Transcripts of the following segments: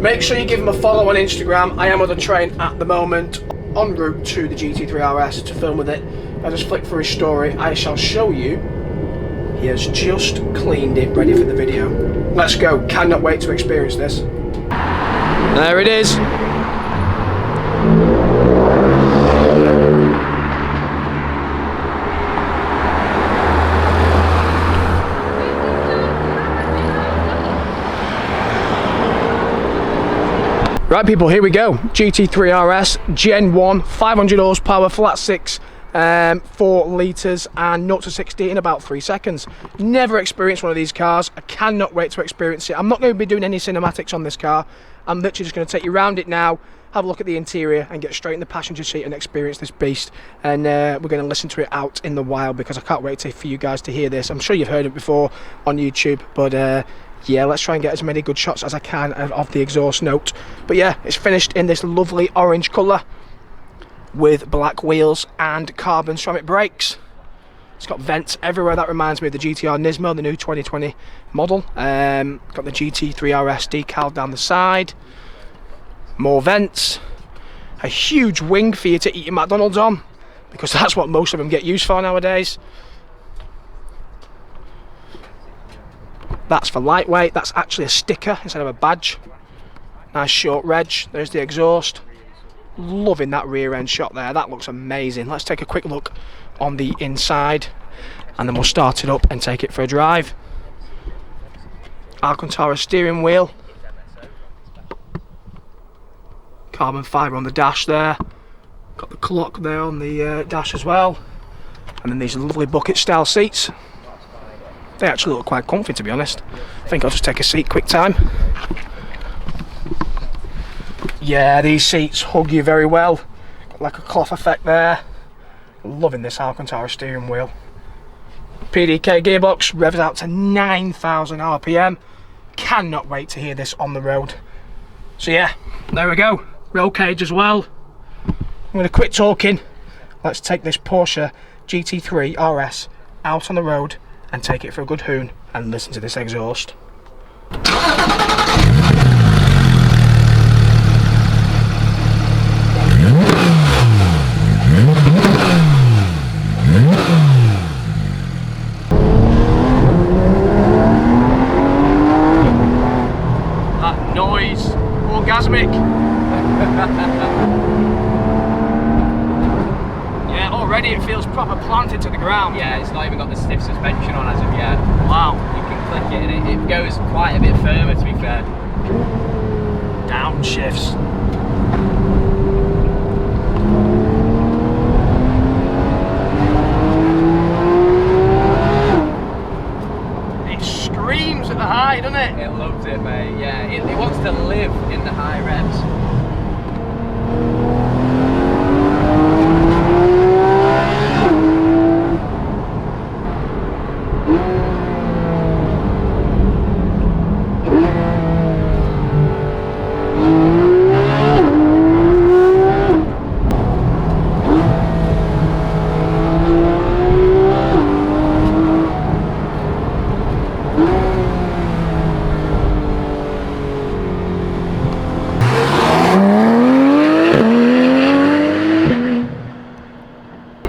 Make sure you give him a follow on Instagram. I am on the train at the moment, en route to the GT3 RS to film with it. I just flicked through his story. I shall show you. He has just cleaned it, ready for the video. Let's go. Cannot wait to experience this. There it is. Right people, here we go. GT3 RS Gen 1, 500 horsepower, flat 6, 4 litres and 0 to 60 in about 3 seconds. Never experienced one of these cars. I cannot wait to experience it. I'm not going to be doing any cinematics on this car. I'm literally just going to take you around it now, have a look at the interior and get straight in the passenger seat and experience this beast. And we're going to listen to it out in the wild because I can't wait for you guys to hear this. I'm sure you've heard it before on YouTube, but yeah, let's try and get as many good shots as I can of the exhaust note. But yeah, it's finished in this lovely orange colour with black wheels and carbon ceramic brakes. It's got vents everywhere. That reminds me of the GTR Nismo, the new 2020 model. Got the GT3 RS decal down the side. More vents. A huge wing for you to eat your McDonald's on, because that's what most of them get used for nowadays. That's for lightweight. That's actually a sticker instead of a badge. Nice short reg. There's the exhaust. Loving that rear end shot there. That looks amazing. Let's take a quick look on the inside and then we'll start it up and take it for a drive. Alcantara steering wheel. Carbon fibre on the dash there. Got the clock there on the dash as well. And then these lovely bucket style seats. They actually look quite comfy, to be honest. I think I'll just take a seat quick time. Yeah, these seats hug you very well. Got like a cloth effect there. Loving this Alcantara steering wheel. PDK gearbox revs out to 9,000 RPM. Cannot wait to hear this on the road. So yeah, there we go. Roll cage as well. I'm going to quit talking. Let's take this Porsche GT3 RS out on the road and take it for a good hoon and listen to this exhaust. That noise, orgasmic. Yeah, already it feels proper planted to the ground. Yeah, it's not even got the stiff suspension on as of yet. Wow. You can click it and it goes quite a bit firmer, to be fair. Downshifts. It screams at the high, doesn't it? It loves it, mate. Yeah, it wants to live in the high revs.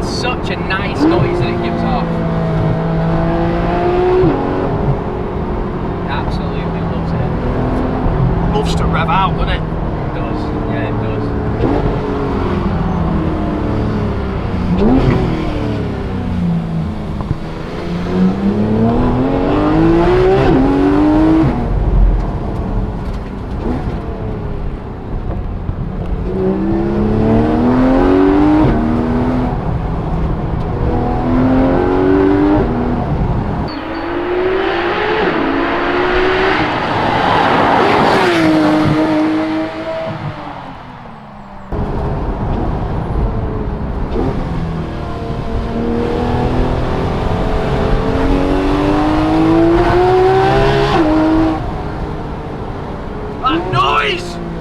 Such a nice noise that it gives off. Absolutely loves it. Loves to rev out, doesn't it? It does, yeah, it does.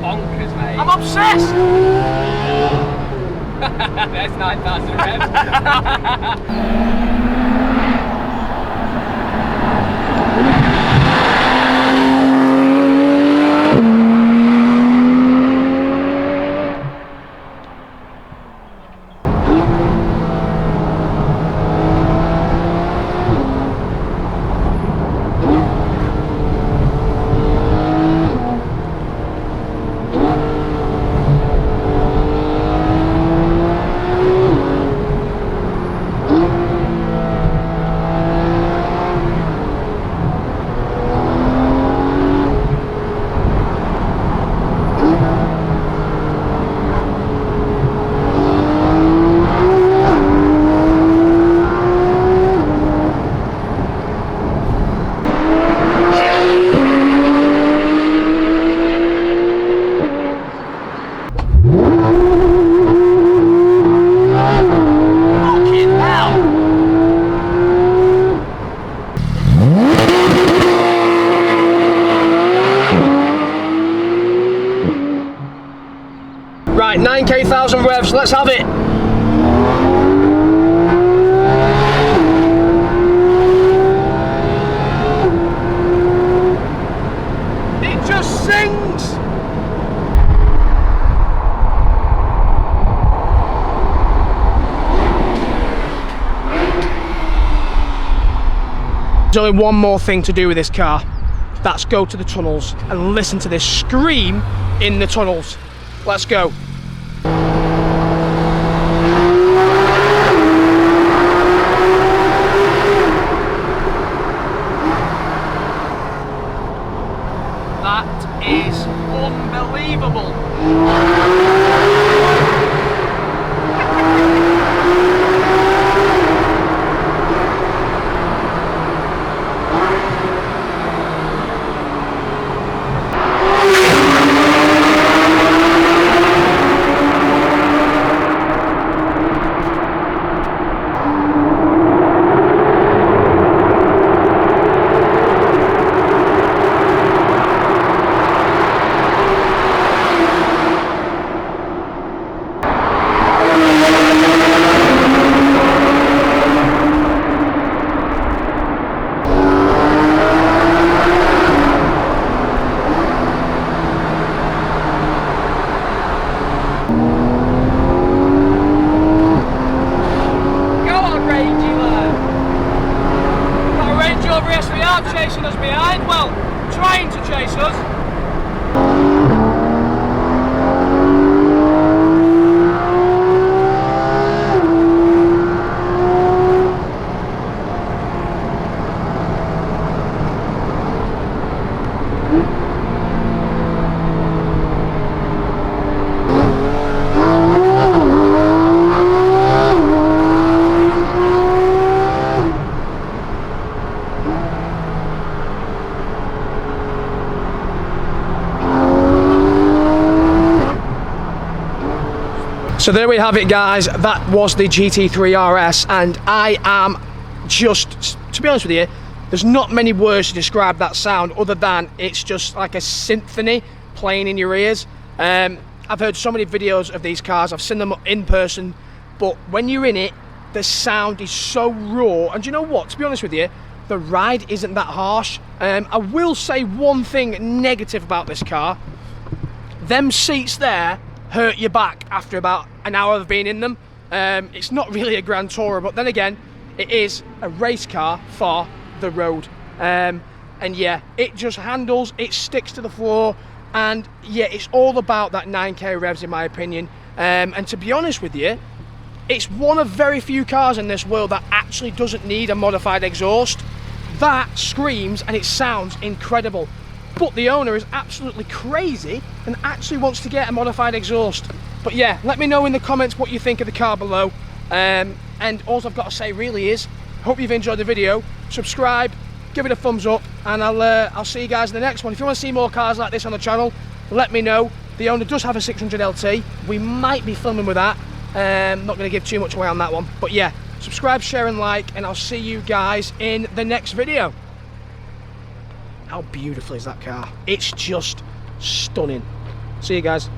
Bonkers, mate. I'm obsessed! There's 9,000 revs. So let's have it. It just sings. There's only one more thing to do with this car. That's go to the tunnels and listen to this scream in the tunnels. Let's go. That is unbelievable. Chasing us behind, well, trying to chase us. So there we have it, guys. That was the GT3 RS, and I am just, to be honest with you, there's not many words to describe that sound other than it's just like a symphony playing in your ears. I've heard so many videos of these cars, I've seen them in person, but when you're in it, the sound is so raw. And you know what, to be honest with you, the ride isn't that harsh. I will say one thing negative about this car. Them seats there hurt your back after about an hour of being in them. It's not really a Grand Tourer, but then again, it is a race car for the road. And yeah, it just handles, it sticks to the floor, and yeah, it's all about that 9k revs in my opinion. And to be honest with you, it's one of very few cars in this world that actually doesn't need a modified exhaust. That screams and it sounds incredible. But the owner is absolutely crazy and actually wants to get a modified exhaust. But yeah, let me know in the comments what you think of the car below. And all I've got to say really is, hope you've enjoyed the video. Subscribe, give it a thumbs up, and I'll see you guys in the next one. If you want to see more cars like this on the channel, let me know. The owner does have a 600 LT. We might be filming with that. Not going to give too much away on that one. But yeah, subscribe, share and like, and I'll see you guys in the next video. How beautiful is that car? It's just stunning. See you guys.